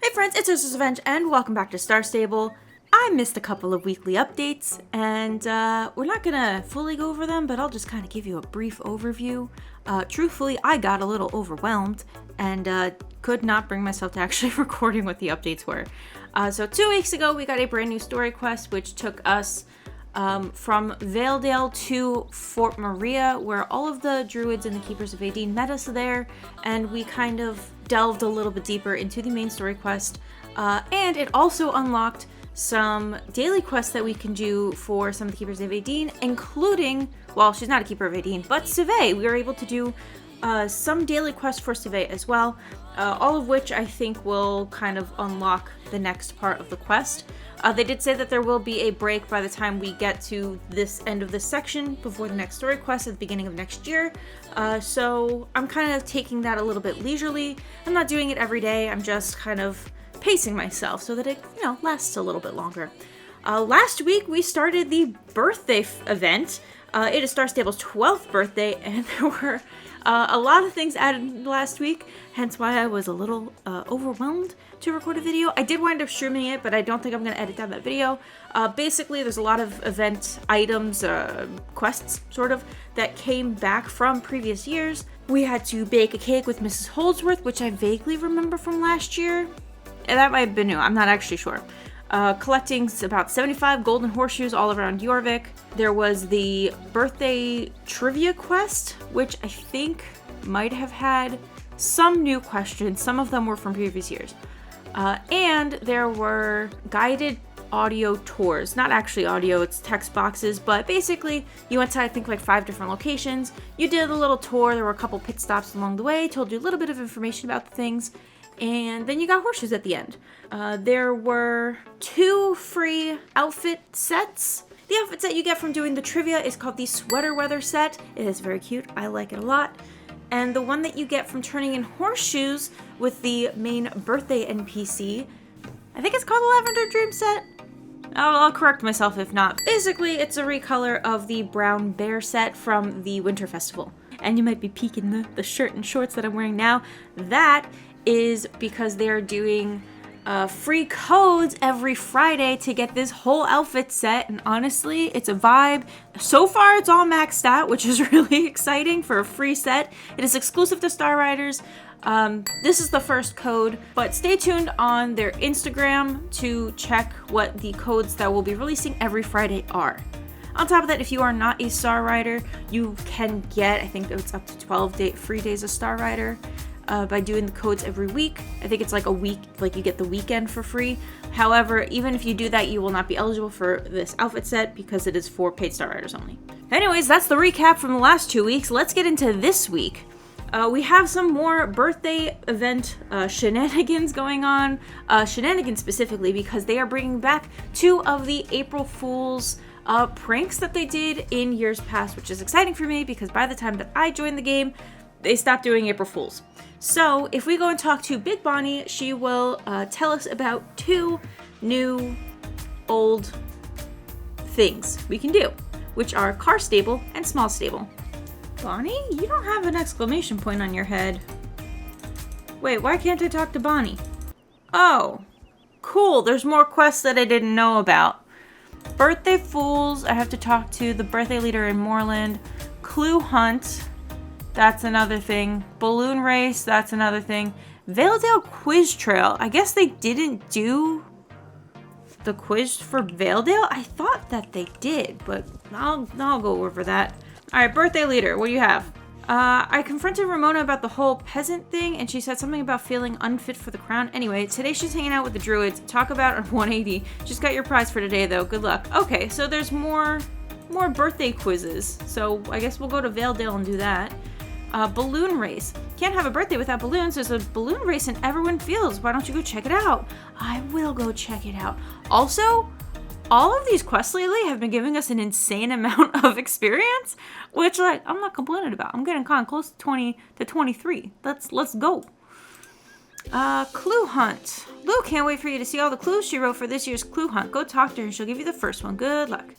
Hey friends, it's UrsulasRevenge and welcome back to Star Stable. I missed a couple of weekly updates and we're not gonna fully go over them, but I'll just kind of give you a brief overview. Truthfully, I got a little overwhelmed and could not bring myself to actually recording what the updates were. So 2 weeks ago, we got a brand new story quest, which took us from Valedale to Fort Maria, where all of the druids and the keepers of Aideen met us there, and we kind of delved a little bit deeper into the main story quest, and it also unlocked some daily quests that we can do for some of the keepers of Aideen, including, well, she's not a keeper of Aideen, but Sive. We were able to do some daily quests for Sive as well, all of which I think will kind of unlock the next part of the quest. They did say that there will be a break by the time we get to this end of this section before the next story quest at the beginning of next year. So I'm kind of taking that a little bit leisurely. I'm not doing it every day. I'm just kind of pacing myself so that it, lasts a little bit longer. Last week we started the birthday event. It is Star Stable's 12th birthday, and there were a lot of things added last week, hence why I was a little overwhelmed to record a video. I did wind up streaming it, but I don't think I'm going to edit down that video. Basically, there's a lot of event items, quests, sort of, that came back from previous years. We had to bake a cake with Mrs. Holdsworth, which I vaguely remember from last year. And that might have been new, I'm not actually sure. Collecting about 75 golden horseshoes all around Jorvik. There was the birthday trivia quest, which I think might have had some new questions. Some of them were from previous years. And there were guided audio tours. Not actually audio, it's text boxes, but basically you went to, I think, like 5 different locations. You did a little tour, there were a couple pit stops along the way, told you a little bit of information about the things, and then you got horseshoes at the end. There were 2 free outfit sets. The outfit set you get from doing the trivia is called the Sweater Weather set. It is very cute, I like it a lot. And the one that you get from turning in horseshoes with the main birthday NPC, I think it's called the Lavender Dream set. I'll correct myself if not. Basically, it's a recolor of the Brown Bear set from the Winter Festival. And you might be peeking the shirt and shorts that I'm wearing now. That is because they're doing free codes every Friday to get this whole outfit set, and honestly, it's a vibe. So far, it's all maxed out, which is really exciting for a free set. It is exclusive to Star Riders. This is the first code, but stay tuned on their Instagram to check what the codes that we'll be releasing every Friday are. On top of that, if you are not a Star Rider, you can get, I think it's up to 12 free days of Star Rider. By doing the codes every week. I think it's like a week, like you get the weekend for free. However, even if you do that, you will not be eligible for this outfit set because it is for paid Star Riders only. Anyways, that's the recap from the last 2 weeks. Let's get into this week. We have some more birthday event shenanigans going on. Shenanigans specifically because they are bringing back 2 of the April Fool's pranks that they did in years past, which is exciting for me because by the time that I joined the game, they stopped doing April Fools. So if we go and talk to Big Bonnie, she will tell us about 2 new old things we can do, which are car stable and small stable. Bonnie, you don't have an exclamation point on your head. Wait, why can't I talk to Bonnie? Oh, cool, there's more quests that I didn't know about. Birthday Fools, I have to talk to the birthday leader in Moorland. Clue Hunt, that's another thing. Balloon Race, that's another thing. Valedale Quiz Trail. I guess they didn't do the quiz for Valedale? I thought that they did, but I'll go over that. Alright, birthday leader, what do you have? I confronted Ramona about the whole peasant thing, and she said something about feeling unfit for the crown. Anyway, today she's hanging out with the druids. Talk about on 180. Just got your prize for today, though. Good luck. Okay, so there's more birthday quizzes. So I guess we'll go to Valedale and do that. Balloon Race. Can't have a birthday without balloons. There's a balloon race in Everyone Fields. Why don't you go check it out? I will go check it out. Also, all of these quests lately have been giving us an insane amount of experience, which I'm not complaining about. I'm getting kind of close to 20 to 23. Let's go. Clue Hunt. Lou can't wait for you to see all the clues she wrote for this year's Clue Hunt. Go talk to her and she'll give you the first one. Good luck.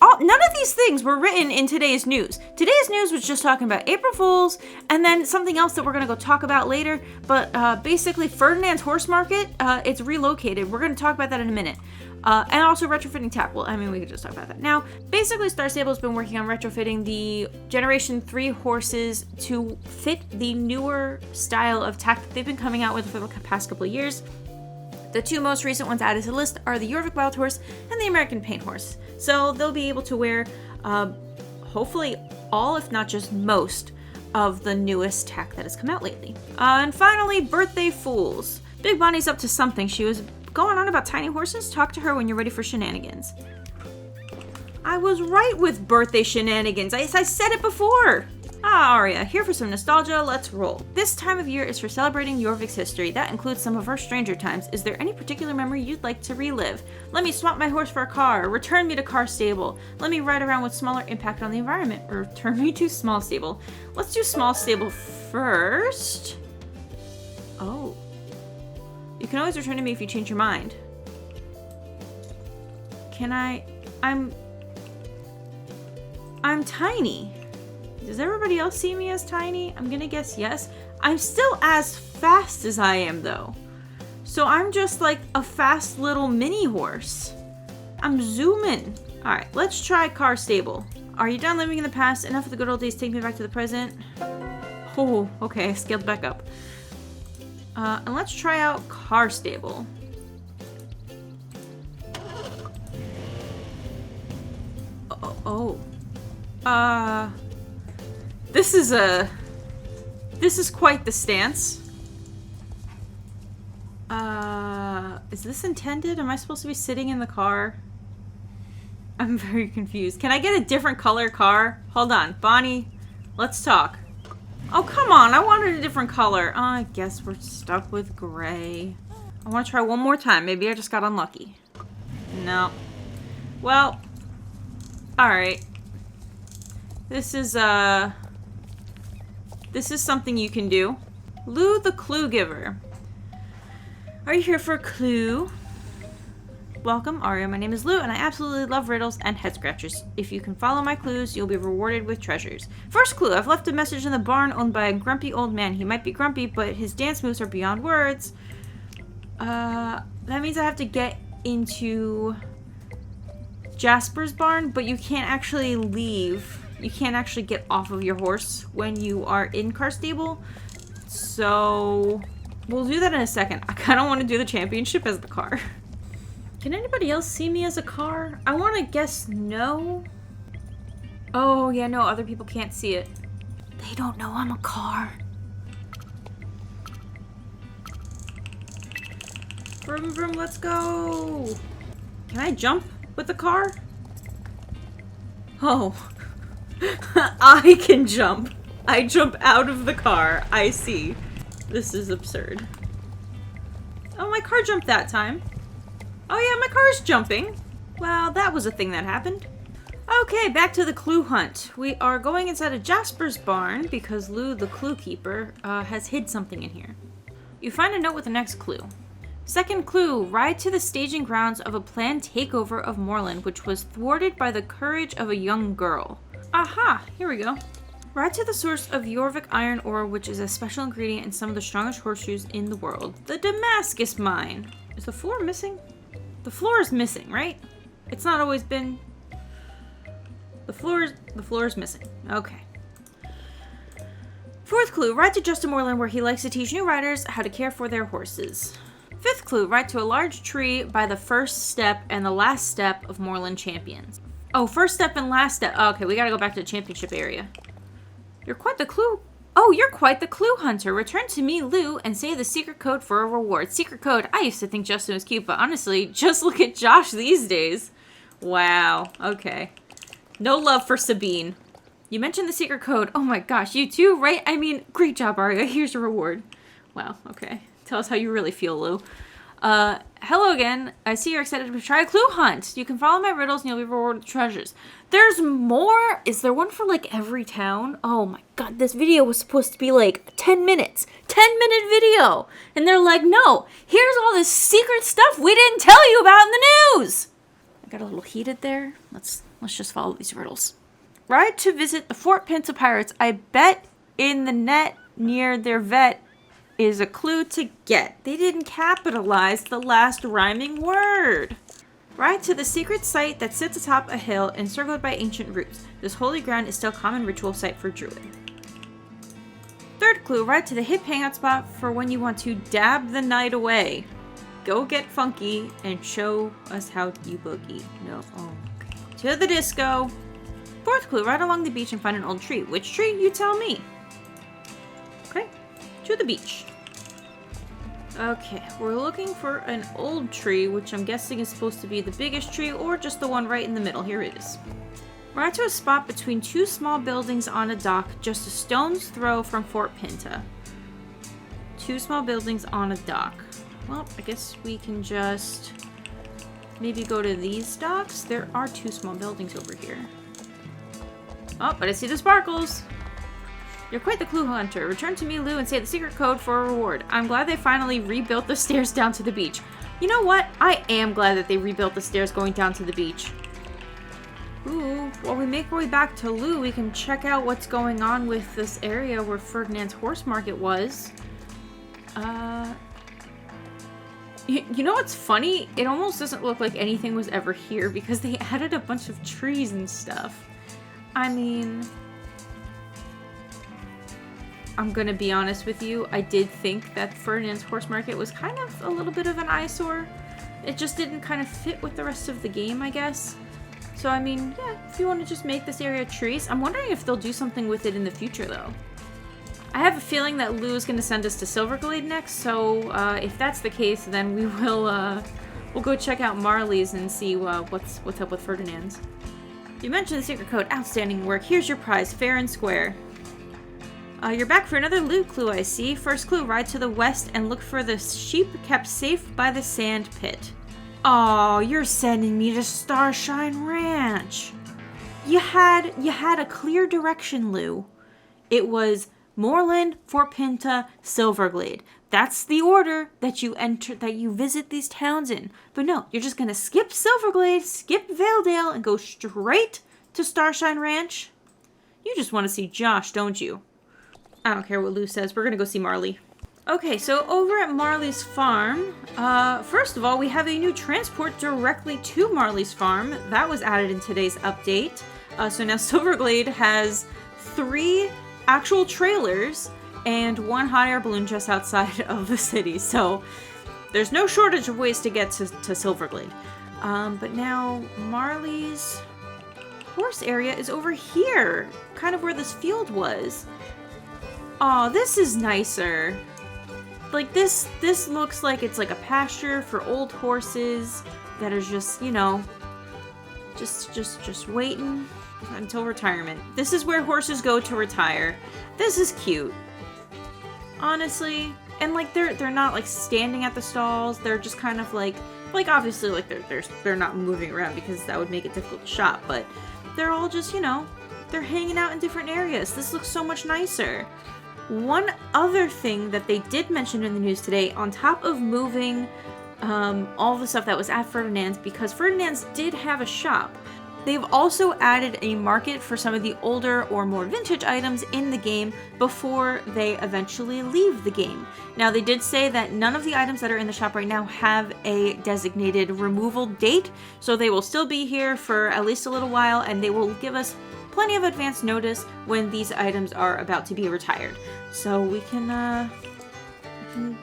None of these things were written in today's news. Today's news was just talking about April Fools and then something else that we're going to go talk about later. But basically, Ferdinand's horse market, it's relocated. We're going to talk about that in a minute. And also retrofitting tack. Well, I mean, we could just talk about that now. Basically, Star Stable has been working on retrofitting the Generation 3 horses to fit the newer style of tack that they've been coming out with for the past couple of years. The two most recent ones added to the list are the Jorvik Wild Horse and the American Paint Horse. So they'll be able to wear, hopefully all, if not just most, of the newest tack that has come out lately. And finally, Birthday Fools. Big Bonnie's up to something. She was going on about tiny horses. Talk to her when you're ready for shenanigans. I was right with birthday shenanigans. I said it before. Arya, here for some nostalgia, let's roll. This time of year is for celebrating Jorvik's history. That includes some of her stranger times. Is there any particular memory you'd like to relive? Let me swap my horse for a car. Return me to car stable. Let me ride around with smaller impact on the environment. Return me to small stable. Let's do small stable first. Oh. You can always return to me if you change your mind. Can I? I'm tiny. Does everybody else see me as tiny? I'm gonna guess yes. I'm still as fast as I am though. So I'm just like a fast little mini horse. I'm zooming. All right, let's try car stable. Are you done living in the past? Enough of the good old days, take me back to the present. Oh, okay, scaled back up. And let's try out car stable. This is quite the stance. Is this intended? Am I supposed to be sitting in the car? I'm very confused. Can I get a different color car? Hold on, Bonnie, let's talk. Oh, come on, I wanted a different color. I guess we're stuck with gray. I want to try one more time. Maybe I just got unlucky. No. Well, alright. This is something you can do. Lou the Clue Giver. Are you here for a clue? Welcome, Arya. My name is Lou, and I absolutely love riddles and head scratchers. If you can follow my clues, you'll be rewarded with treasures. First clue, I've left a message in the barn owned by a grumpy old man. He might be grumpy, but his dance moves are beyond words. That means I have to get into Jasper's barn, but you can't actually leave. You can't actually get off of your horse when you are in car stable. So we'll do that in a second. I kind of want to do the championship as the car. Can anybody else see me as a car? I want to guess no. Oh, yeah, no, other people can't see it. They don't know I'm a car. Vroom, vroom, let's go. Can I jump with the car? Oh. I can jump. I jump out of the car. I see. This is absurd. Oh, my car jumped that time. Oh yeah, my car's jumping. Well, that was a thing that happened. Okay, back to the clue hunt. We are going inside of Jasper's barn because Lou, the clue keeper, has hid something in here. You find a note with the next clue. Second clue, ride to the staging grounds of a planned takeover of Moorland, which was thwarted by the courage of a young girl. Aha, here we go. Ride to the source of Jorvik iron ore, which is a special ingredient in some of the strongest horseshoes in the world. The Damascus mine. Is the floor missing? The floor is missing, right? It's not always been. The floor is missing. Okay. Fourth clue, ride to Justin Moorland where he likes to teach new riders how to care for their horses. Fifth clue, ride to a large tree by the first step and the last step of Moorland champions. Oh, first step and last step. Oh, okay, we gotta go back to the championship area. You're quite the clue. Oh, you're quite the clue hunter. Return to me, Lou, and say the secret code for a reward. Secret code. I used to think Justin was cute, but honestly, just look at Josh these days. Wow. Okay. No love for Sabine. You mentioned the secret code. Oh my gosh, you too, right? I mean, great job, Arya. Here's your reward. Wow. Okay. Tell us how you really feel, Lou. Hello again. I see you're excited to try a clue hunt. You can follow my riddles and you'll be rewarded with treasures. There's more? Is there one for like every town? Oh my god, this video was supposed to be like 10 minutes. 10-minute video. And they're like, no, here's all this secret stuff we didn't tell you about in the news. I got a little heated there. Let's let's just follow these riddles. Ride to visit the Fort Pinta Pirates. I bet in the net near their vet is a clue to get. They didn't capitalize the last rhyming word. Ride to the secret site that sits atop a hill encircled by ancient roots. This holy ground is still a common ritual site for druid. Third clue, ride to the hip hangout spot for when you want to dab the night away. Go get funky and show us how you boogie. No, oh, okay. To the disco. Fourth clue, ride along the beach and find an old tree. Which tree? You tell me. Okay, to the beach. Okay, we're looking for an old tree, which I'm guessing is supposed to be the biggest tree or just the one right in the middle. Here it is. Ride to a spot between two small buildings on a dock, just a stone's throw from Fort Pinta. Two small buildings on a dock. Well, I guess we can just maybe go to these docks. There are two small buildings over here. Oh, but I see the sparkles. You're quite the clue hunter. Return to me, Lou, and say the secret code for a reward. I'm glad they finally rebuilt the stairs down to the beach. You know what? I am glad that they rebuilt the stairs going down to the beach. Ooh, while we make our way back to Lou, we can check out what's going on with this area where Ferdinand's horse market was. You know what's funny? It almost doesn't look like anything was ever here because they added a bunch of trees and stuff. I mean, I'm gonna be honest with you, I did think that Ferdinand's horse market was kind of a little bit of an eyesore. It just didn't kind of fit with the rest of the game, I guess. So, I mean, yeah, if you want to just make this area trees. I'm wondering if they'll do something with it in the future, though. I have a feeling that Lou is going to send us to Silverglade next, so if that's the case, then we will, we'll go check out Marley's and see what's up with Ferdinand's. You mentioned the secret code. Outstanding work. Here's your prize, fair and square. You're back for another loot clue, I see. First clue, ride to the west and look for the sheep kept safe by the sand pit. Oh, you're sending me to Starshine Ranch. You had a clear direction, Lou. It was Moorland, Fort Pinta, Silverglade. That's the order that you visit these towns in. But no, you're just gonna skip Silverglade, skip Valedale, and go straight to Starshine Ranch? You just want to see Josh, don't you? I don't care what Lou says. We're gonna go see Marley. Okay, so over at Marley's farm, first of all, we have a new transport directly to Marley's farm. That was added in today's update. So now Silverglade has 3 actual trailers and 1 hot air balloon just outside of the city. So there's no shortage of ways to get to Silverglade. But now Marley's horse area is over here, kind of where this field was. Aw, this is nicer. Like, this looks like it's like a pasture for old horses that are just, you know, just waiting until retirement. This is where horses go to retire. This is cute. Honestly. And, like, they're not, like, standing at the stalls. They're just kind of, like obviously, like, they're not moving around because that would make it difficult to shop. But they're all just, you know, they're hanging out in different areas. This looks so much nicer. One other thing that they did mention in the news today, on top of moving all the stuff that was at Ferdinand's, because Ferdinand's did have a shop, they've also added a market for some of the older or more vintage items in the game before they eventually leave the game. Now, they did say that none of the items that are in the shop right now have a designated removal date, so they will still be here for at least a little while, and they will give us plenty of advance notice when these items are about to be retired. So we can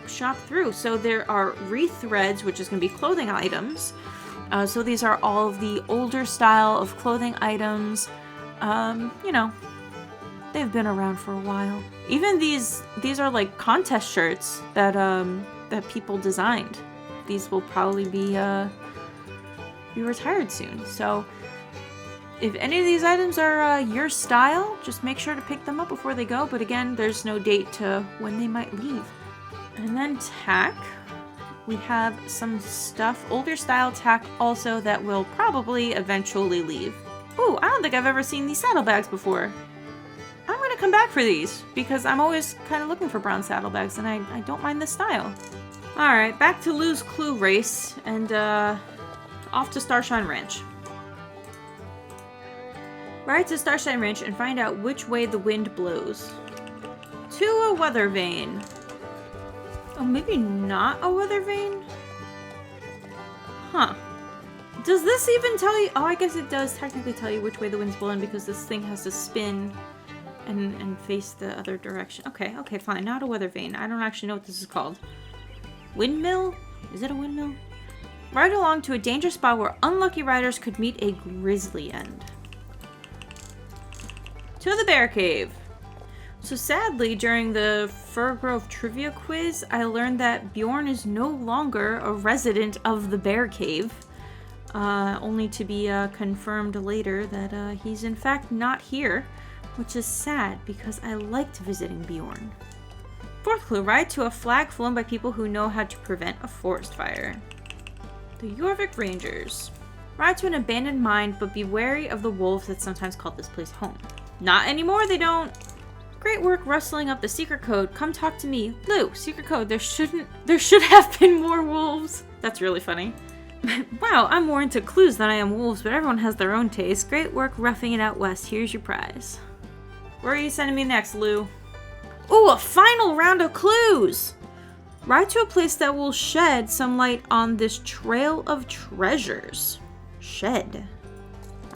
shop through. So there are wreath threads, which is going to be clothing items. So these are all of the older style of clothing items. You know, they've been around for a while. Even these are like contest shirts that that people designed. These will probably be retired soon. So if any of these items are your style, just make sure to pick them up before they go. But again, there's no date to when they might leave. And then tack. We have some stuff, older style tack also, that will probably eventually leave. Ooh, I don't think I've ever seen these saddlebags before. I'm gonna come back for these because I'm always kind of looking for brown saddlebags and I don't mind this style. Alright, back to Lou's clue race and off to Starshine Ranch. Ride to Starshine Ranch and find out which way the wind blows. To a weather vane. Oh, maybe not a weather vane? Huh. Does this even tell you? Oh, I guess it does technically tell you which way the wind's blowing because this thing has to spin and face the other direction. Okay, fine. Not a weather vane. I don't actually know what this is called. Windmill? Is it a windmill? Ride along to a dangerous spot where unlucky riders could meet a grisly end. To the bear cave. So sadly, during the FIRGROVE trivia quiz, I learned that Bjorn is no longer a resident of the bear cave. Only to be confirmed later that he's in fact not here, which is sad because I liked visiting Bjorn. Fourth clue, ride to a flag flown by people who know how to prevent a forest fire. The Jorvik Rangers. Ride to an abandoned mine, but be wary of the wolves that sometimes call this place home. Not anymore, they don't. Great work rustling up the secret code. Come talk to me. Lou, secret code. There should have been more wolves. That's really funny. Wow, I'm more into clues than I am wolves, but everyone has their own taste. Great work roughing it out west. Here's your prize. Where are you sending me next, Lou? Ooh, a final round of clues! Ride to a place that will shed some light on this trail of treasures. Shed.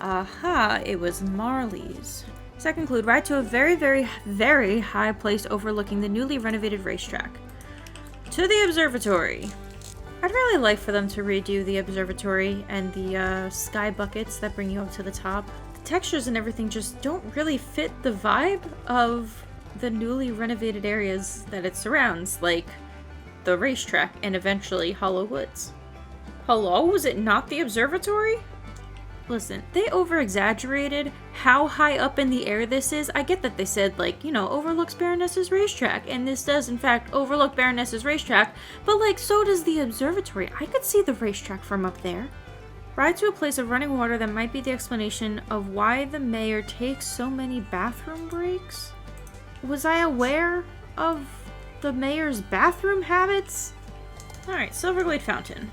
Aha, it was Marley's. Second clue, ride to a very, very, very high place overlooking the newly renovated racetrack. To the observatory. I'd really like for them to redo the observatory and the sky buckets that bring you up to the top. The textures and everything just don't really fit the vibe of the newly renovated areas that it surrounds, like the racetrack and eventually Hollow Woods. Hello? Was it not the observatory? Listen, they over-exaggerated how high up in the air this is. I get that they said, like, you know, overlooks Baroness's racetrack, and this does, in fact, overlook Baroness's racetrack, but, like, so does the observatory. I could see the racetrack from up there. Ride to a place of running water that might be the explanation of why the mayor takes so many bathroom breaks. Was I aware of the mayor's bathroom habits? Alright, Silverglade Fountain.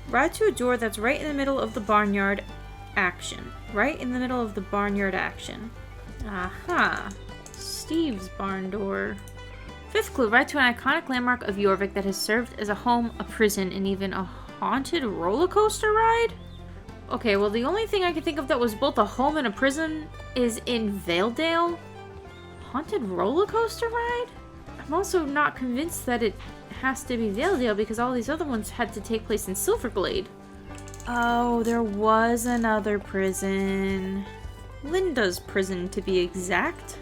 Ride to a door that's right in the middle of the barnyard action. Right in the middle of the barnyard action. Aha. Steve's barn door. Fifth clue, ride to an iconic landmark of Jorvik that has served as a home, a prison, and even a haunted roller coaster ride? Okay, well the only thing I can think of that was both a home and a prison is in Valedale. Haunted roller coaster ride? I'm also not convinced that it has to be Valedale because all these other ones had to take place in Silverglade. Oh, there was another prison. Linda's prison, to be exact.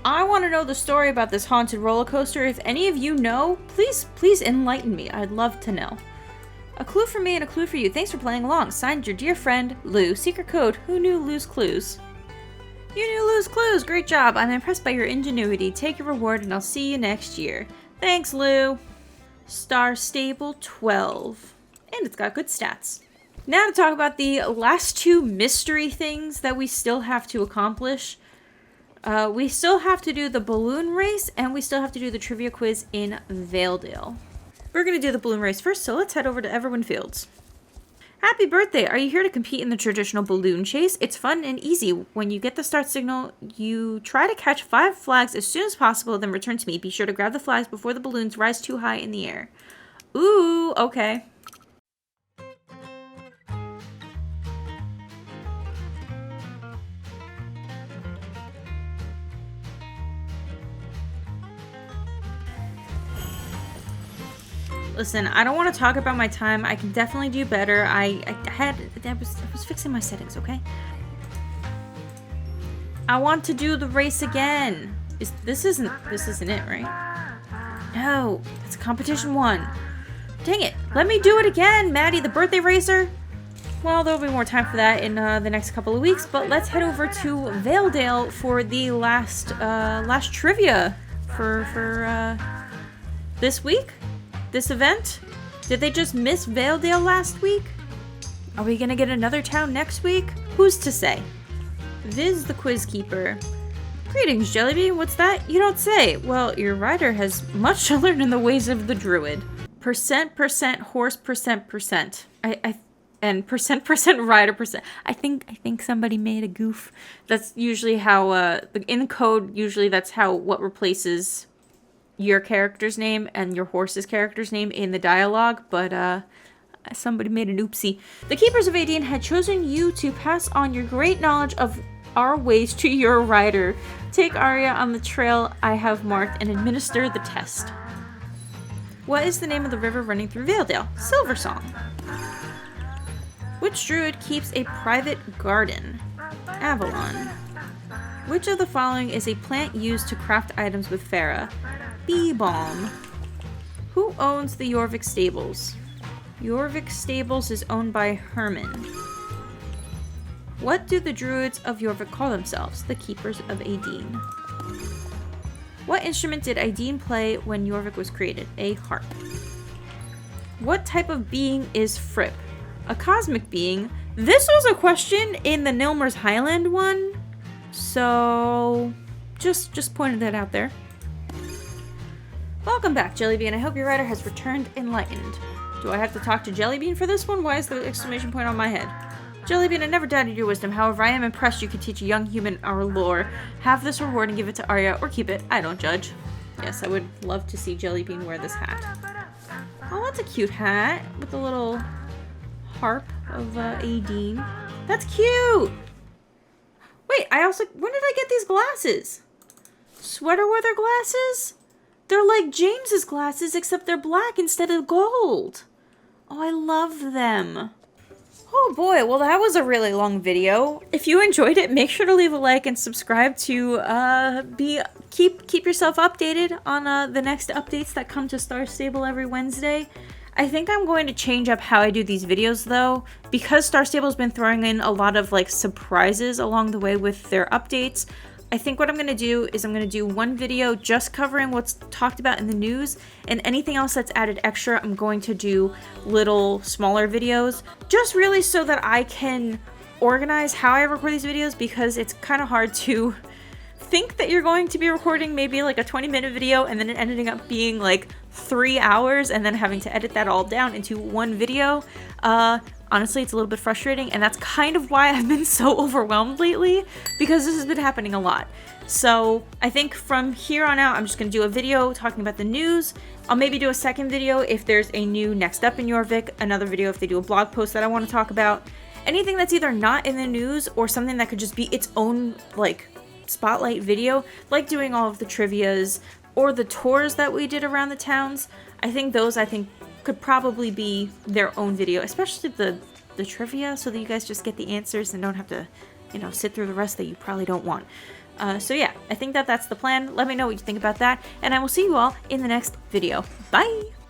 I want to know the story about this haunted roller coaster. If any of you know, please enlighten me. I'd love to know. A clue for me and a clue for you. Thanks for playing along. Signed, your dear friend, Lou. Secret code. Who knew Lou's clues? You knew Lou's clues. Great job. I'm impressed by your ingenuity. Take your reward and I'll see you next year. Thanks, Lou. Star Stable 12. And it's got good stats. Now to talk about the last two mystery things that we still have to accomplish. We still have to do the balloon race, and we still have to do the trivia quiz in Valedale. We're going to do the balloon race first, so let's head over to Everwin Fields. Happy birthday! Are you here to compete in the traditional balloon chase? It's fun and easy. When you get the start signal, you try to catch 5 flags as soon as possible, then return to me. Be sure to grab the flags before the balloons rise too high in the air. Ooh, okay. Listen, I don't want to talk about my time. I can definitely do better. I was fixing my settings, okay? I want to do the race again. This isn't it, right? No, it's competition 1. Dang it! Let me do it again, Maddie, the birthday racer. Well, there'll be more time for that in the next couple of weeks. But let's head over to Valedale for the last trivia for this week. This event? Did they just miss Valedale last week? Are we gonna get another town next week? Who's to say? Viz the quiz keeper. Greetings, Jellybean. What's that? You don't say. Well, your rider has much to learn in the ways of the druid. Percent, horse, percent. I and percent rider percent. I think somebody made a goof. That's usually how in code, usually that's how what replaces your character's name and your horse's character's name in the dialogue, but somebody made an oopsie. The Keepers of Aideen had chosen you to pass on your great knowledge of our ways to your rider. Take Arya on the trail I have marked and administer the test. What is the name of the river running through Valedale? Silversong. Which druid keeps a private garden? Avalon. Which of the following is a plant used to craft items with Farah? Bee balm. Who owns the Jorvik stables? Jorvik stables is owned by Herman. What do the druids of Jorvik call themselves? The Keepers of Aideen. What instrument did Aideen play when Jorvik was created? A harp. What type of being is Fripp? A cosmic being. This was a question in the Nilmer's Highland one, so just pointed that out there. Welcome back, Jellybean. I hope your rider has returned enlightened. Do I have to talk to Jellybean for this one? Why is the exclamation point on my head? Jellybean, I never doubted your wisdom. However, I am impressed you could teach a young human our lore. Have this reward and give it to Arya, or keep it. I don't judge. Yes, I would love to see Jellybean wear this hat. Oh, that's a cute hat with a little harp of Aideen. That's cute! Wait, when did I get these glasses? Sweater weather glasses? They're like James's glasses, except they're black instead of gold. Oh, I love them. Oh boy, well that was a really long video. If you enjoyed it, make sure to leave a like and subscribe to keep yourself updated on the next updates that come to Star Stable every Wednesday. I think I'm going to change up how I do these videos though, because Star Stable's been throwing in a lot of like surprises along the way with their updates. I think what I'm going to do is I'm going to do one video just covering what's talked about in the news, and anything else that's added extra, I'm going to do little smaller videos, just really so that I can organize how I record these videos, because it's kind of hard to think that you're going to be recording maybe like a 20-minute video and then it ending up being like 3 hours and then having to edit that all down into one video. Honestly, it's a little bit frustrating, and that's kind of why I've been so overwhelmed lately, because this has been happening a lot. So I think from here on out, I'm just going to do a video talking about the news. I'll maybe do a second video if there's a new next up in Jorvik, another video if they do a blog post that I want to talk about. Anything that's either not in the news or something that could just be its own like spotlight video, like doing all of the trivias or the tours that we did around the towns. I think those could probably be their own video, especially the trivia, so that you guys just get the answers and don't have to, you know, sit through the rest that you probably don't want. So yeah, I think that's the plan. Let me know what you think about that, and I will see you all in the next video. Bye!